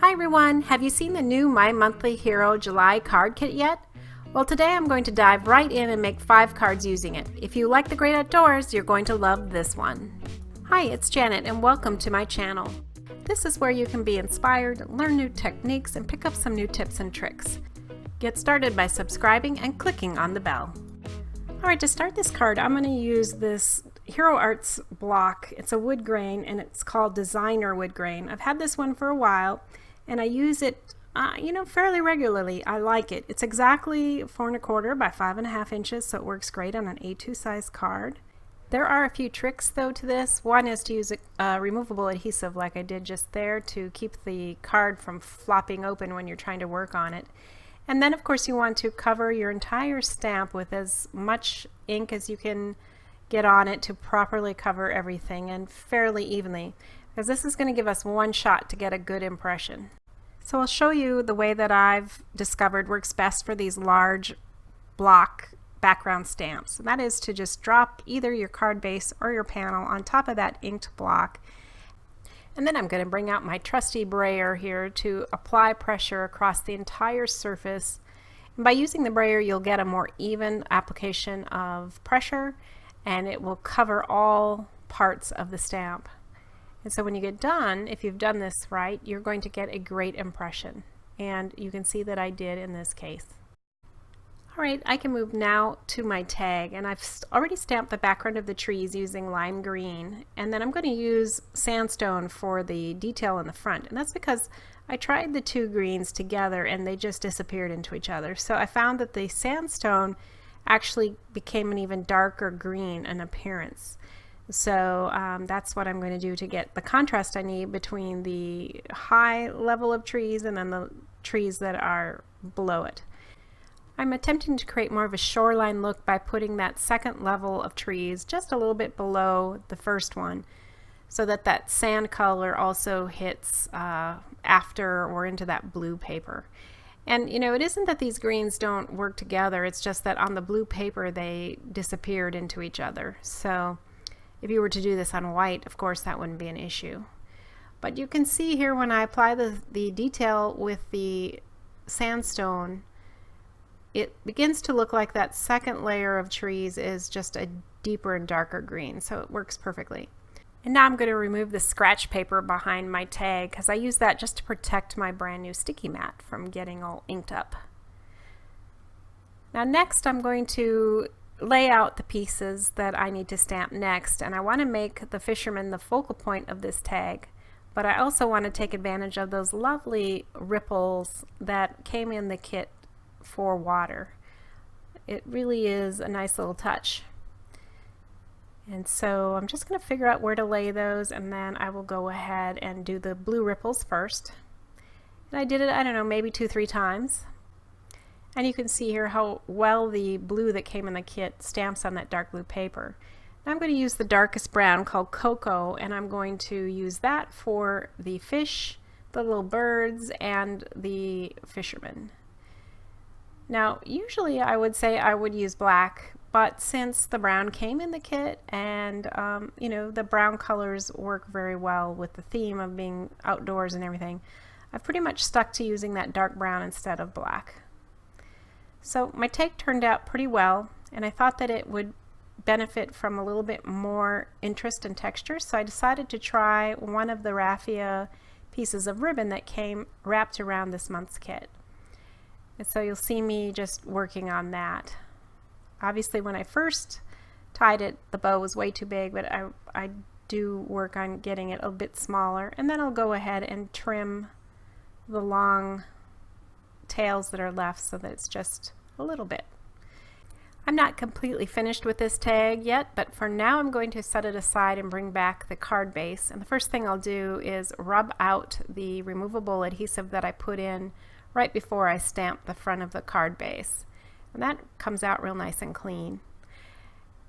Hi everyone, have you seen the new My Monthly Hero July card kit yet? Well, today I'm going to dive right in and make 5 cards using it. If you like the great outdoors, you're going to love this one. Hi, it's Janet and welcome to my channel. This is where you can be inspired, learn new techniques, and pick up some new tips and tricks. Get started by subscribing and clicking on the bell. Alright, to start this card, I'm going to use this Hero Arts block. It's a wood grain and it's called Designer Wood Grain. I've had this one for a while and I use it fairly regularly. I like it. It's exactly 4 1/4 by 5.5 inches, so it works great on an A2 size card. There are a few tricks though to this. One is to use a removable adhesive like I did just there to keep the card from flopping open when you're trying to work on it. And then of course you want to cover your entire stamp with as much ink as you can get on it to properly cover everything and fairly evenly, because this is going to give us one shot to get a good impression. So I'll show you the way that I've discovered works best for these large block background stamps. And that is to just drop either your card base or your panel on top of that inked block. And then I'm going to bring out my trusty brayer here to apply pressure across the entire surface. And by using the brayer, you'll get a more even application of pressure and it will cover all parts of the stamp. And so when you get done, if you've done this right, you're going to get a great impression. And you can see that I did in this case. Alright, I can move now to my tag, and I've already stamped the background of the trees using lime green, and then I'm going to use sandstone for the detail in the front, and that's because I tried the two greens together and they just disappeared into each other. So I found that the sandstone actually became an even darker green in appearance. So that's what I'm going to do to get the contrast I need between the high level of trees and then the trees that are below it. I'm attempting to create more of a shoreline look by putting that second level of trees just a little bit below the first one, so that that sand color also hits after or into that blue paper. And it isn't that these greens don't work together, it's just that on the blue paper they disappeared into each other. So if you were to do this on white, of course that wouldn't be an issue. But you can see here when I apply the detail with the sandstone, it begins to look like that second layer of trees is just a deeper and darker green, so it works perfectly. And now I'm going to remove the scratch paper behind my tag because I use that just to protect my brand new sticky mat from getting all inked up. Now next I'm going to lay out the pieces that I need to stamp next, and I want to make the fisherman the focal point of this tag, but I also want to take advantage of those lovely ripples that came in the kit for water. It really is a nice little touch. And so I'm just going to figure out where to lay those, and then I will go ahead and do the blue ripples first. And I did it, I don't know, maybe 2-3 times. And you can see here how well the blue that came in the kit stamps on that dark blue paper. Now I'm going to use the darkest brown called Cocoa, and I'm going to use that for the fish, the little birds, and the fisherman. Now usually I would say I would use black, but since the brown came in the kit and the brown colors work very well with the theme of being outdoors and everything, I've pretty much stuck to using that dark brown instead of black. So my tag turned out pretty well, and I thought that it would benefit from a little bit more interest and texture, so I decided to try one of the raffia pieces of ribbon that came wrapped around this month's kit. And so you'll see me just working on that. Obviously when I first tied it, the bow was way too big, but I do work on getting it a bit smaller, and then I'll go ahead and trim the long tails that are left so that it's just a little bit. I'm not completely finished with this tag yet, but for now I'm going to set it aside and bring back the card base. And the first thing I'll do is rub out the removable adhesive that I put in right before I stamp the front of the card base. And that comes out real nice and clean.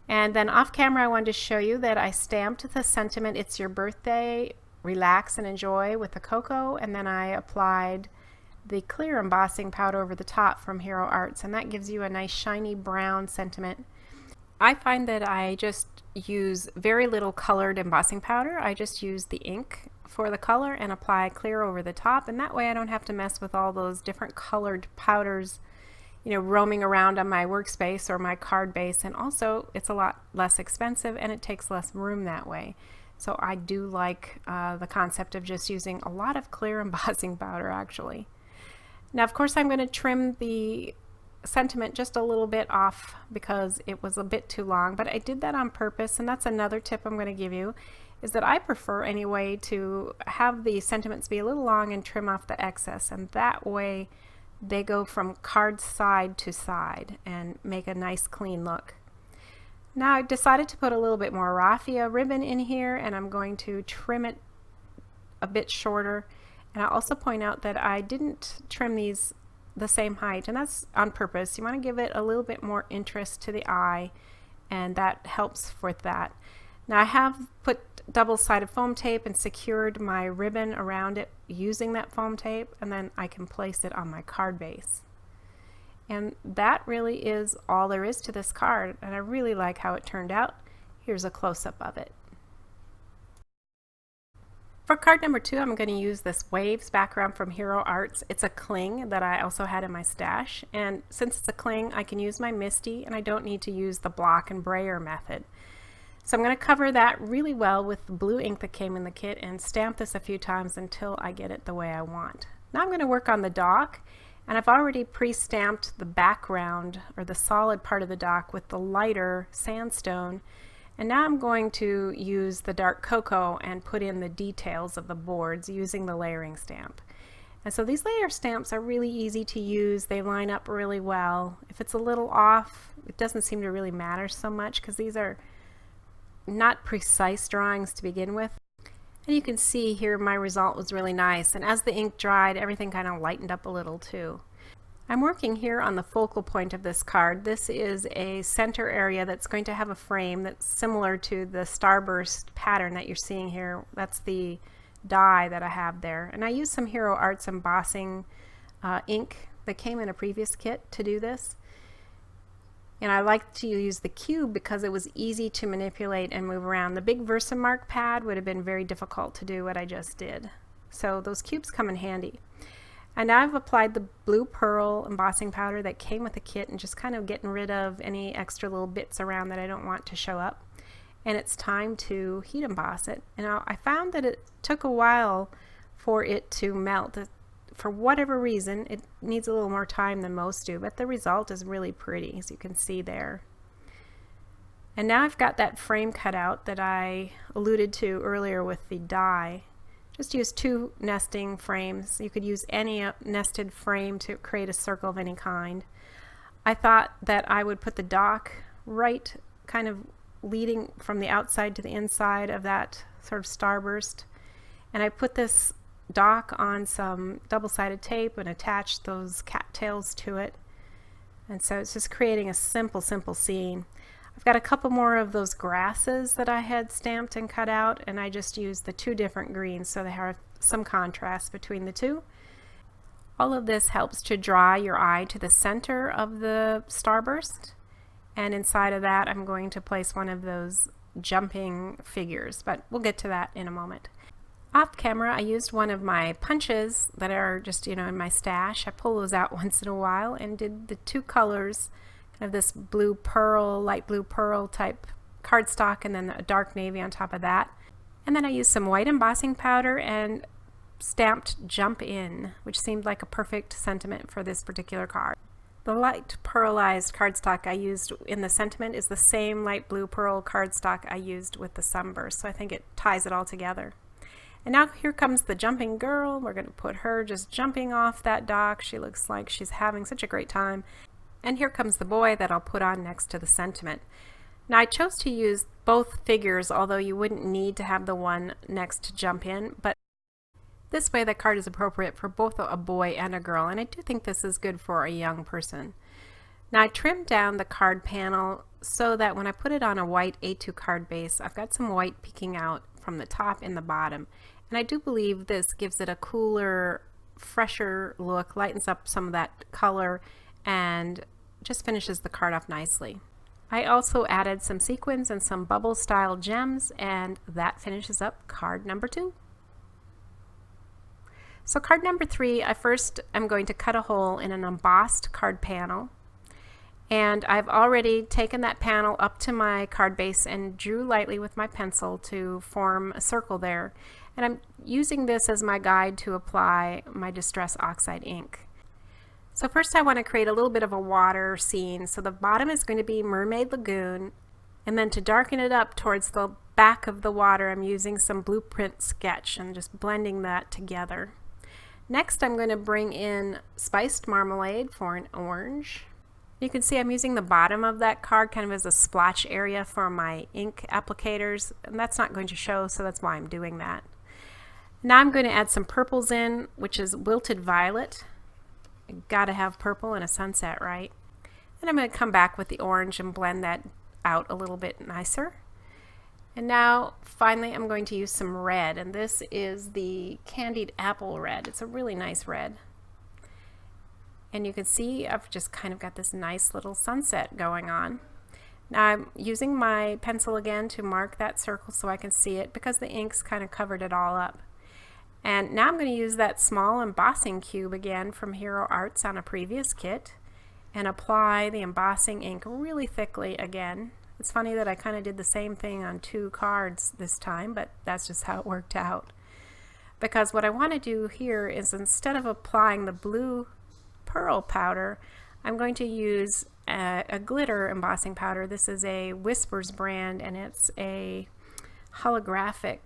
And then off camera I wanted to show you that I stamped the sentiment, "It's your birthday, relax and enjoy," with the cocoa, and then I applied the clear embossing powder over the top from Hero Arts, and that gives you a nice shiny brown sentiment. I find that I just use very little colored embossing powder. I just use the ink for the color and apply clear over the top, and that way I don't have to mess with all those different colored powders, you know, roaming around on my workspace or my card base. And also it's a lot less expensive and it takes less room that way. So I do like the concept of just using a lot of clear embossing powder actually. Now of course I'm going to trim the sentiment just a little bit off because it was a bit too long, but I did that on purpose, and that's another tip I'm going to give you, is that I prefer anyway to have the sentiments be a little long and trim off the excess, and that way they go from card side to side and make a nice clean look. Now I decided to put a little bit more raffia ribbon in here, and I'm going to trim it a bit shorter. And I'll also point out that I didn't trim these the same height, and that's on purpose. You want to give it a little bit more interest to the eye, and that helps with that. Now I have put double-sided foam tape and secured my ribbon around it using that foam tape, and then I can place it on my card base. And that really is all there is to this card, and I really like how it turned out. Here's a close-up of it. For card number 2, I'm going to use this Waves background from Hero Arts. It's a cling that I also had in my stash, and since it's a cling I can use my Misty and I don't need to use the block and brayer method. So I'm going to cover that really well with the blue ink that came in the kit and stamp this a few times until I get it the way I want. Now I'm going to work on the dock, and I've already pre-stamped the background or the solid part of the dock with the lighter sandstone. And now I'm going to use the dark cocoa and put in the details of the boards using the layering stamp. And so these layer stamps are really easy to use. They line up really well. If it's a little off, it doesn't seem to really matter so much because these are not precise drawings to begin with. And you can see here my result was really nice. And as the ink dried, everything kind of lightened up a little too. I'm working here on the focal point of this card. This is a center area that's going to have a frame that's similar to the starburst pattern that you're seeing here. That's the die that I have there. And I used some Hero Arts embossing ink that came in a previous kit to do this. And I like to use the cube because it was easy to manipulate and move around. The big Versamark pad would have been very difficult to do what I just did. So those cubes come in handy. And now I've applied the blue pearl embossing powder that came with the kit and just kind of getting rid of any extra little bits around that I don't want to show up. And it's time to heat emboss it. And I found that it took a while for it to melt. For whatever reason, it needs a little more time than most do, but the result is really pretty, as you can see there. And now I've got that frame cut out that I alluded to earlier with the die. Just use 2 nesting frames. You could use any nested frame to create a circle of any kind. I thought that I would put the dock right kind of leading from the outside to the inside of that sort of starburst. And I put this dock on some double-sided tape and attached those cattails to it. And so it's just creating a simple scene. I've got a couple more of those grasses that I had stamped and cut out, and I just used the 2 different greens so they have some contrast between the 2. All of this helps to draw your eye to the center of the starburst, and inside of that I'm going to place one of those jumping figures, but we'll get to that in a moment. Off camera I used one of my punches that are just, you know, in my stash. I pull those out once in a while and did the 2 colors of this blue pearl, light blue pearl type cardstock, and then a dark navy on top of that. And then I used some white embossing powder and stamped Jump In, which seemed like a perfect sentiment for this particular card. The light pearlized cardstock I used in the sentiment is the same light blue pearl cardstock I used with the sunburst, so I think it ties it all together. And now here comes the jumping girl. We're going to put her just jumping off that dock. She looks like she's having such a great time. And here comes the boy that I'll put on next to the sentiment. Now I chose to use both figures, although you wouldn't need to have the one next to Jump In, but this way the card is appropriate for both a boy and a girl, and I do think this is good for a young person. Now I trimmed down the card panel so that when I put it on a white A2 card base, I've got some white peeking out from the top and the bottom, and I do believe this gives it a cooler, fresher look, lightens up some of that color, and just finishes the card off nicely. I also added some sequins and some bubble style gems, and that finishes up card number 2. So card number 3, I'm going to cut a hole in an embossed card panel. And I've already taken that panel up to my card base and drew lightly with my pencil to form a circle there. And I'm using this as my guide to apply my Distress Oxide ink. So first I want to create a little bit of a water scene. So the bottom is going to be Mermaid Lagoon, and then to darken it up towards the back of the water, I'm using some Blueprint Sketch and just blending that together. Next I'm going to bring in Spiced Marmalade for an orange. You can see I'm using the bottom of that card kind of as a splotch area for my ink applicators, and that's not going to show, so that's why I'm doing that. Now I'm going to add some purples in, which is Wilted Violet. Gotta have purple in a sunset, right? And I'm going to come back with the orange and blend that out a little bit nicer. And now finally I'm going to use some red, and this is the Candied Apple Red. It's a really nice red. And you can see I've just kind of got this nice little sunset going on. Now I'm using my pencil again to mark that circle so I can see it because the ink's kind of covered it all up. And now I'm going to use that small embossing cube again from Hero Arts on a previous kit and apply the embossing ink really thickly again. It's funny that I kind of did the same thing on 2 cards this time, but that's just how it worked out. Because what I want to do here is, instead of applying the blue pearl powder, I'm going to use a glitter embossing powder. This is a Whispers brand, and it's a holographic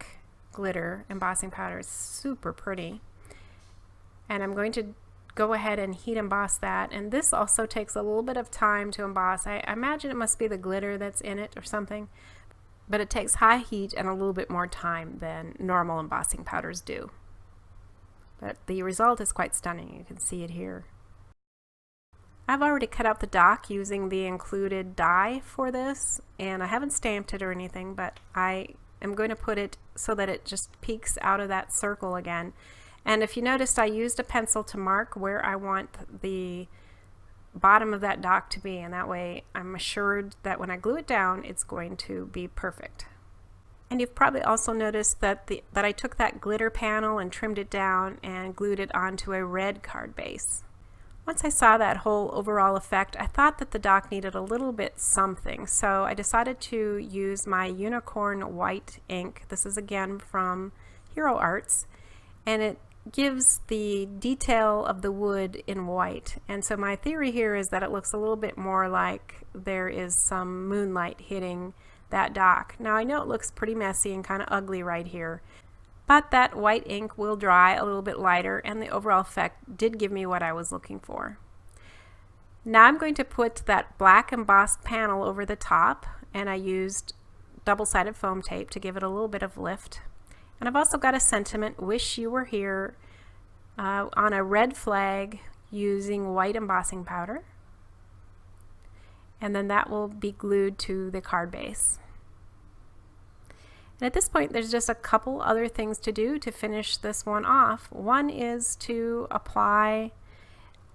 glitter embossing powder. It's super pretty. And I'm going to go ahead and heat emboss that, and this also takes a little bit of time to emboss. I imagine it must be the glitter that's in it or something, but it takes high heat and a little bit more time than normal embossing powders do. But the result is quite stunning. You can see it here. I've already cut out the dock using the included die for this, and I haven't stamped it or anything, but I am going to put it so that it just peeks out of that circle again. And if you noticed, I used a pencil to mark where I want the bottom of that dock to be, and that way I'm assured that when I glue it down, it's going to be perfect. And you've probably also noticed that I took that glitter panel and trimmed it down and glued it onto a red card base. Once I saw that whole overall effect, I thought that the dock needed a little bit something, so I decided to use my Unicorn White ink. This is again from Hero Arts, and it gives the detail of the wood in white. And so my theory here is that it looks a little bit more like there is some moonlight hitting that dock. Now I know it looks pretty messy and kind of ugly right here, but that white ink will dry a little bit lighter, and the overall effect did give me what I was looking for. Now I'm going to put that black embossed panel over the top, and I used double-sided foam tape to give it a little bit of lift. And I've also got a sentiment, "Wish You Were Here," on a red flag using white embossing powder. And then that will be glued to the card base. And at this point, there's just a couple other things to do to finish this one off. One is to apply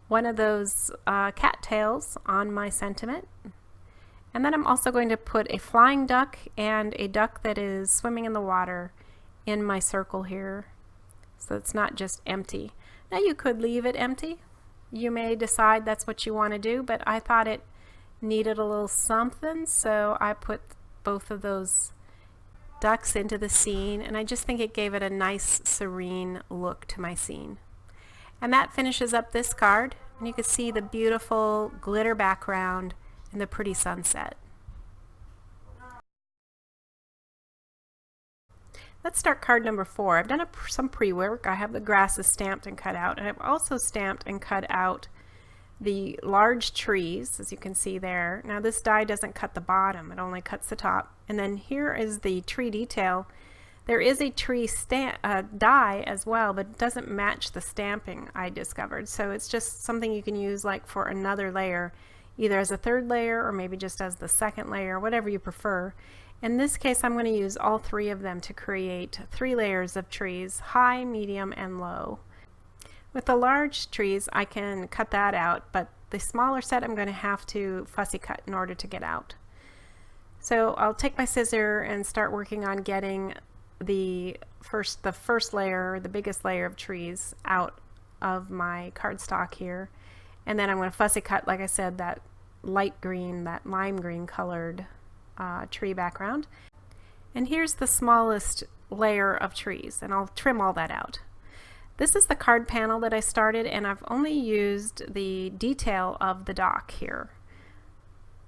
one of those cattails on my sentiment. And then I'm also going to put a flying duck and a duck that is swimming in the water in my circle here, so it's not just empty. Now you could leave it empty. You may decide that's what you want to do, but I thought it needed a little something, so I put both of those ducks into the scene, and I just think it gave it a nice serene look to my scene. And that finishes up this card, and you can see the beautiful glitter background and the pretty sunset. Let's start card number 4. I've done some pre-work. I have the grasses stamped and cut out, and I've also stamped and cut out the large trees, as you can see there. Now this die doesn't cut the bottom, it only cuts the top. And then here is the tree detail. There is a tree die as well, but it doesn't match the stamping I discovered. So it's just something you can use like for another layer, either as a third layer or maybe just as the second layer, whatever you prefer. In this case, I'm going to use all 3 of them to create 3 layers of trees, high, medium, and low. With the large trees, I can cut that out, but the smaller set I'm going to have to fussy cut in order to get out. So I'll take my scissor and start working on getting the the first layer, the biggest layer of trees out of my cardstock here. And then I'm going to fussy cut, like I said, that light green, that lime green colored tree background. And here's the smallest layer of trees, and I'll trim all that out. This is the card panel that I started, and I've only used the detail of the dock here,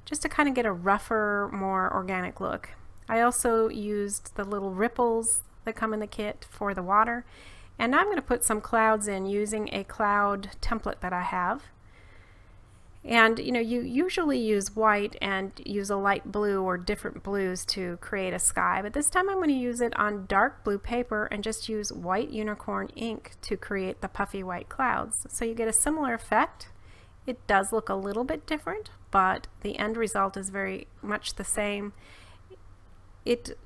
just to kind of get a rougher, more organic look. I also used the little ripples that come in the kit for the water, and now I'm going to put some clouds in using a cloud template that I have. And you usually use white and use a light blue or different blues to create a sky, but this time I'm going to use it on dark blue paper and just use white unicorn ink to create the puffy white clouds. So you get a similar effect. It does look a little bit different, but the end result is very much the same. It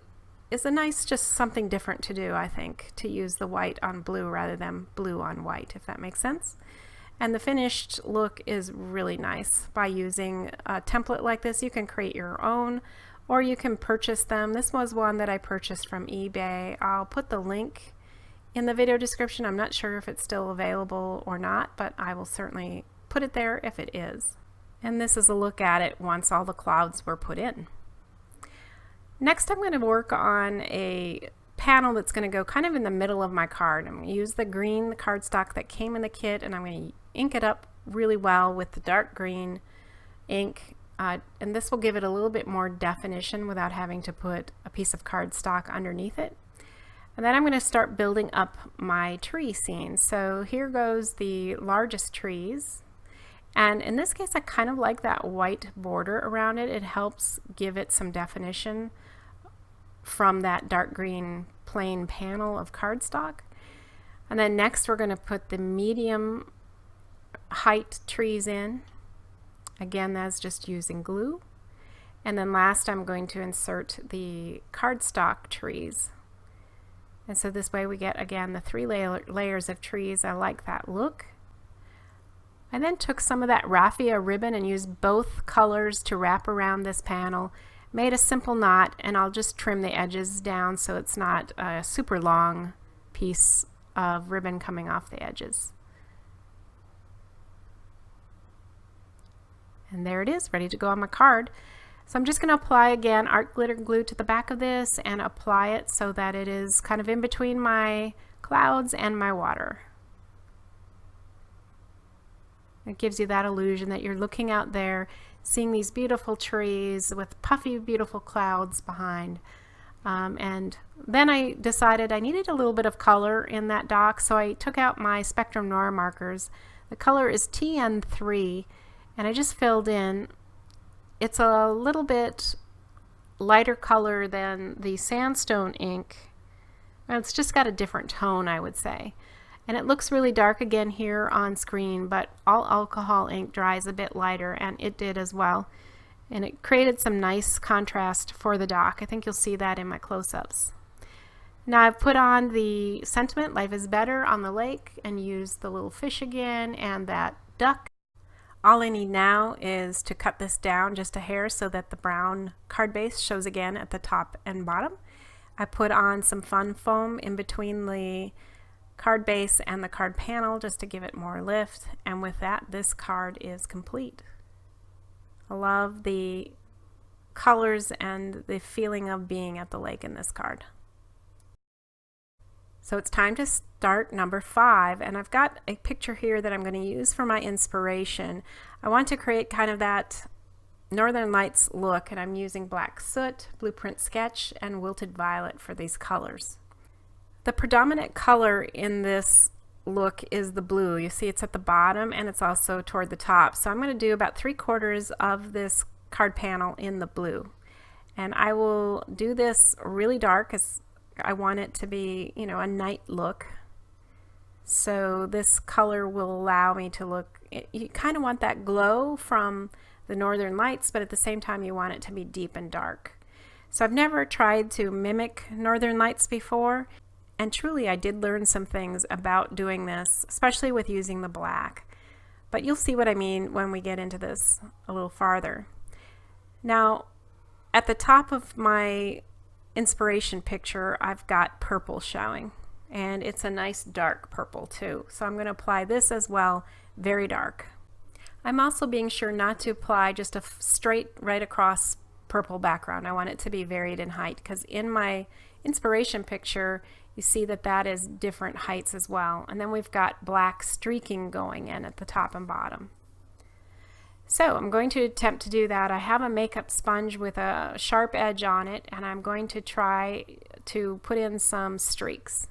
is a nice, just something different to do, I think, to use the white on blue rather than blue on white, if that makes sense. And the finished look is really nice. By using a template like this, you can create your own, or you can purchase them. This was one that I purchased from eBay. I'll put the link in the video description. I'm not sure if it's still available or not, but I will certainly put it there if it is. And this is a look at it once all the clouds were put in. Next, I'm going to work on a panel that's going to go kind of in the middle of my card. I'm going to use the green cardstock that came in the kit, and I'm going to ink it up really well with the dark green ink, and this will give it a little bit more definition without having to put a piece of cardstock underneath it. And then I'm going to start building up my tree scene. So here goes the largest trees, and in this case I kind of like that white border around it. It helps give it some definition from that dark green plain panel of cardstock. And then next we're going to put the medium height trees in. Again, that's just using glue. And then last I'm going to insert the cardstock trees. And so this way we get, again, the three layers of trees. I like that look. I then took some of that raffia ribbon and used both colors to wrap around this panel. Made a simple knot, and I'll just trim the edges down so it's not a super long piece of ribbon coming off the edges. And there it is, ready to go on my card. So I'm just going to apply again art glitter glue to the back of this and apply it so that it is kind of in between my clouds and my water. It gives you that illusion that you're looking out there, seeing these beautiful trees with puffy, beautiful clouds behind. And then I decided I needed a little bit of color in that dock, so I took out my Spectrum Noir markers. The color is TN3, and I just filled in. It's a little bit lighter color than the sandstone ink. It's just got a different tone, I would say. And it looks really dark again here on screen, but all alcohol ink dries a bit lighter, and it did as well. And it created some nice contrast for the dock. I think you'll see that in my close-ups. Now I've put on the sentiment, Life is Better, on the lake, and used the little fish again and that duck. All I need now is to cut this down just a hair so that the brown card base shows again at the top and bottom. I put on some fun foam in between the card base and the card panel just to give it more lift, and with that this card is complete. I love the colors and the feeling of being at the lake in this card. So it's time to start number 5, and I've got a picture here that I'm going to use for my inspiration. I want to create kind of that Northern Lights look, and I'm using black soot, blueprint sketch, and wilted violet for these colors. The predominant color in this look is the blue. You see it's at the bottom and it's also toward the top. So I'm going to do about 3/4 of this card panel in the blue. And I will do this really dark as I want it to be, a night look. So this color will allow me to look, you kind of want that glow from the Northern Lights, but at the same time you want it to be deep and dark. So I've never tried to mimic Northern Lights before. And truly I did learn some things about doing this, especially with using the black. But you'll see what I mean when we get into this a little farther. Now, at the top of my inspiration picture, I've got purple showing, and it's a nice dark purple too. So I'm going to apply this as well, very dark. I'm also being sure not to apply just a straight right across purple background. I want it to be varied in height, because in my inspiration picture you see that that is different heights as well. And then we've got black streaking going in at the top and bottom. So I'm going to attempt to do that. I have a makeup sponge with a sharp edge on it, and I'm going to try to put in some streaks.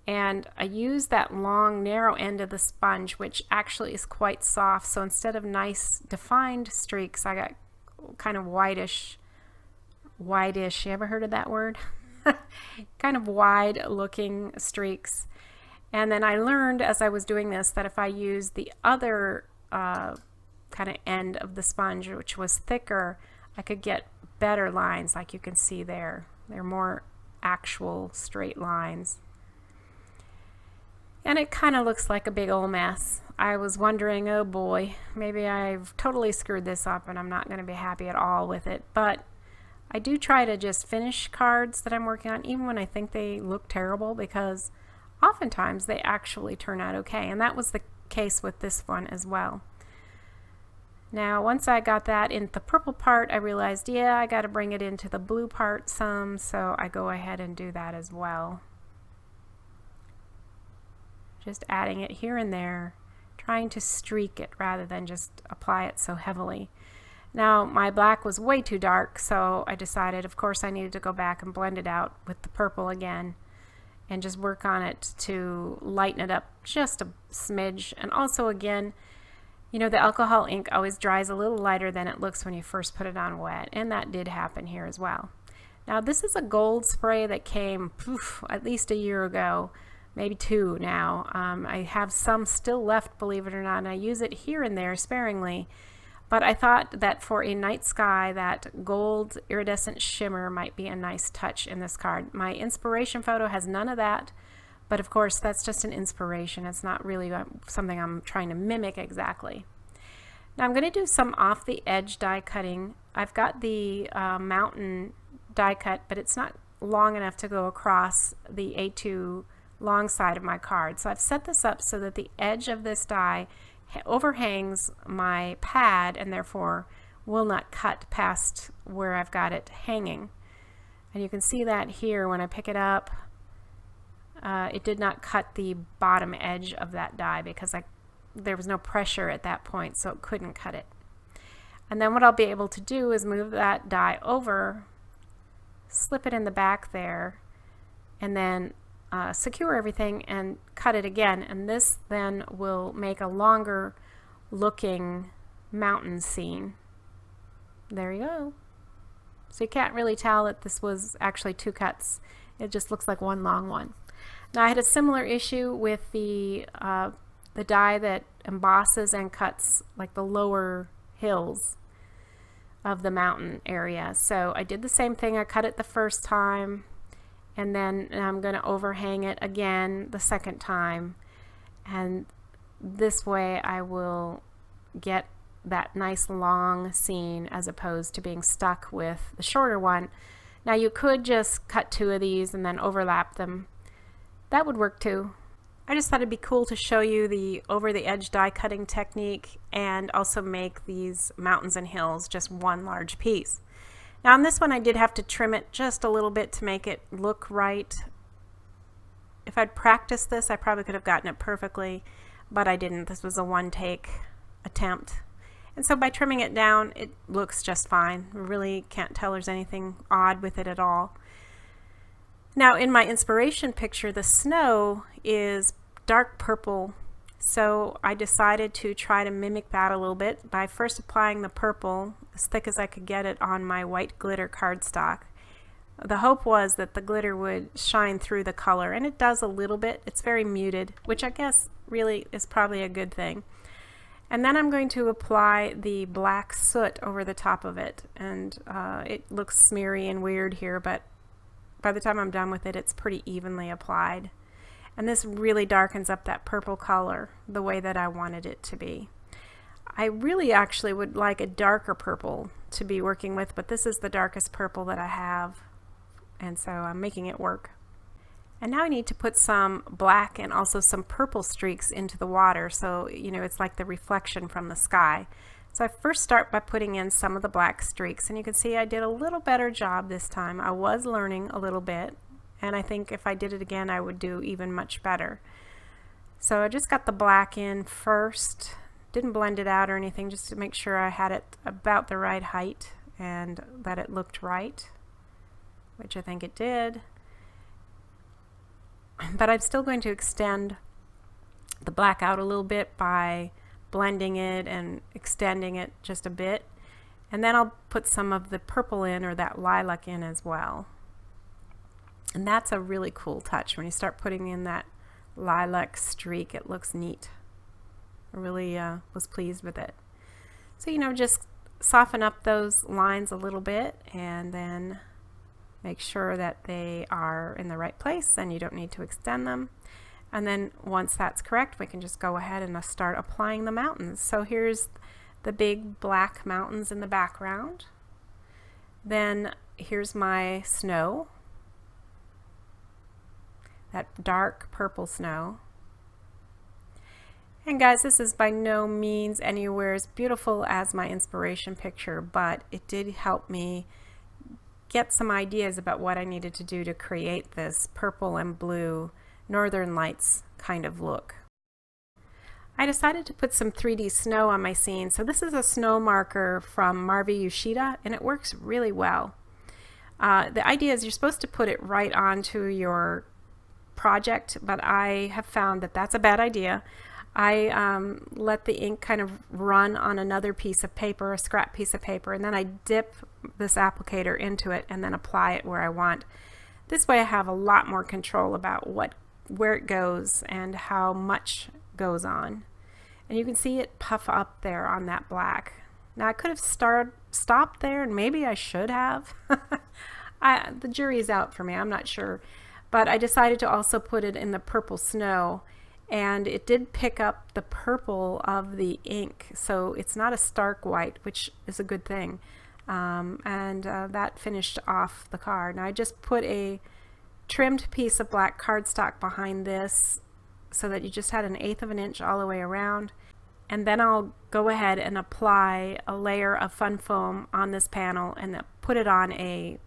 And I use that long narrow end of the sponge, which actually is quite soft, so instead of nice defined streaks, I got kind of whitish, you ever heard of that word? Kind of wide looking streaks. And then I learned as I was doing this that if I use the other kind of end of the sponge, which was thicker, I could get better lines like you can see there. They're more actual straight lines. And it kind of looks like a big old mess. I was wondering, oh boy, maybe I've totally screwed this up and I'm not going to be happy at all with it. But I do try to just finish cards that I'm working on, even when I think they look terrible, because oftentimes they actually turn out okay. And that was the case with this one as well. Now, once I got that in the purple part, I realized, yeah, I got to bring it into the blue part some, so I go ahead and do that as well. Just adding it here and there, trying to streak it rather than just apply it so heavily. Now, my black was way too dark, so I decided, of course, I needed to go back and blend it out with the purple again and just work on it to lighten it up just a smidge. And also, again, you know, the alcohol ink always dries a little lighter than it looks when you first put it on wet, and that did happen here as well. Now, this is a gold spray that came at least a year ago, maybe 2 now. I have some still left, believe it or not, and I use it here and there sparingly. But I thought that for a night sky, that gold iridescent shimmer might be a nice touch in this card. My inspiration photo has none of that, but of course that's just an inspiration. It's not really something I'm trying to mimic exactly. Now I'm going to do some off the edge die cutting. I've got the mountain die cut, but it's not long enough to go across the A2 long side of my card. So I've set this up so that the edge of this die overhangs my pad and therefore will not cut past where I've got it hanging. And you can see that here when I pick it up. It did not cut the bottom edge of that die because there was no pressure at that point, so it couldn't cut it. And then what I'll be able to do is move that die over, slip it in the back there, and then secure everything and cut it again. And this then will make a longer looking mountain scene. There you go. So you can't really tell that this was actually 2 cuts. It just looks like one long one. Now I had a similar issue with the die that embosses and cuts like the lower hills of the mountain area. So I did the same thing. I cut it the first time, and then I'm going to overhang it again the second time, and this way I will get that nice long scene as opposed to being stuck with the shorter one. Now you could just cut 2 of these and then overlap them. That would work too. I just thought it'd be cool to show you the over the edge die cutting technique and also make these mountains and hills just one large piece. Now on this one I did have to trim it just a little bit to make it look right. If I'd practiced this I probably could have gotten it perfectly, but I didn't. This was a one-take attempt. And so by trimming it down it looks just fine. I really can't tell there's anything odd with it at all. Now in my inspiration picture the snow is dark purple, so I decided to try to mimic that a little bit by first applying the purple as thick as I could get it on my white glitter cardstock. The hope was that the glitter would shine through the color, and it does a little bit. It's very muted, which I guess really is probably a good thing. And then I'm going to apply the black soot over the top of it, and it looks smeary and weird here, but by the time I'm done with it, it's pretty evenly applied. And this really darkens up that purple color the way that I wanted it to be. I really actually would like a darker purple to be working with, but this is the darkest purple that I have. and so I'm making it work. And now I need to put some black and also some purple streaks into the water, so it's like the reflection from the sky. So I first start by putting in some of the black streaks, and you can see I did a little better job this time. I was learning a little bit, and I think if I did it again I would do even much better. So I just got the black in first, didn't blend it out or anything, just to make sure I had it about the right height and that it looked right, which I think it did. But I'm still going to extend the black out a little bit by blending it and extending it just a bit, and then I'll put some of the purple in, or that lilac, in as well. And that's a really cool touch. When you start putting in that lilac streak, it looks neat. I really was pleased with it. So just soften up those lines a little bit, and then make sure that they are in the right place and you don't need to extend them. And then once that's correct, we can just go ahead and start applying the mountains. So here's the big black mountains in the background. Then here's my snow, that dark purple snow. And guys, this is by no means anywhere as beautiful as my inspiration picture, but it did help me get some ideas about what I needed to do to create this purple and blue Northern Lights kind of look. I decided to put some 3D snow on my scene. So this is a snow marker from Marvi Yoshida, and it works really well. The idea is you're supposed to put it right onto your project, but I have found that that's a bad idea. I let the ink kind of run on another piece of paper, a scrap piece of paper, and then I dip this applicator into it and then apply it where I want. This way I have a lot more control about where it goes and how much goes on. And you can see it puff up there on that black. Now I could have stopped there, and maybe I should have. The jury's out for me, I'm not sure. But I decided to also put it in the purple snow, and it did pick up the purple of the ink, so it's not a stark white, which is a good thing. That finished off the card. Now I just put a trimmed piece of black cardstock behind this so that you just had 1/8 of an inch all the way around, and then I'll go ahead and apply a layer of fun foam on this panel and put it on a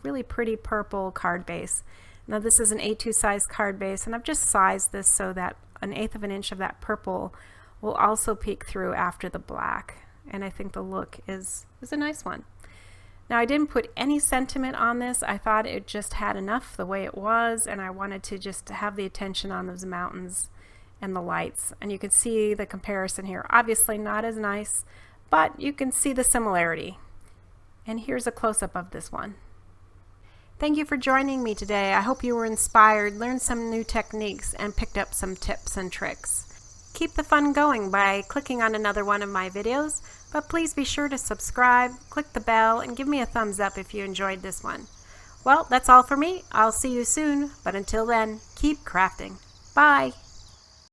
really pretty purple card base. Now this is an A2 size card base, and I've just sized this so that 1/8 of an inch of that purple will also peek through after the black, and I think the look is a nice one. Now I didn't put any sentiment on this. I thought it just had enough the way it was, and I wanted to just have the attention on those mountains and the lights. And you can see the comparison here. Obviously not as nice, but you can see the similarity. And here's a close-up of this one. Thank you for joining me today. I hope you were inspired, learned some new techniques, and picked up some tips and tricks. Keep the fun going by clicking on another one of my videos, but please be sure to subscribe, click the bell, and give me a thumbs up if you enjoyed this one. Well, that's all for me. I'll see you soon, but until then, keep crafting. Bye!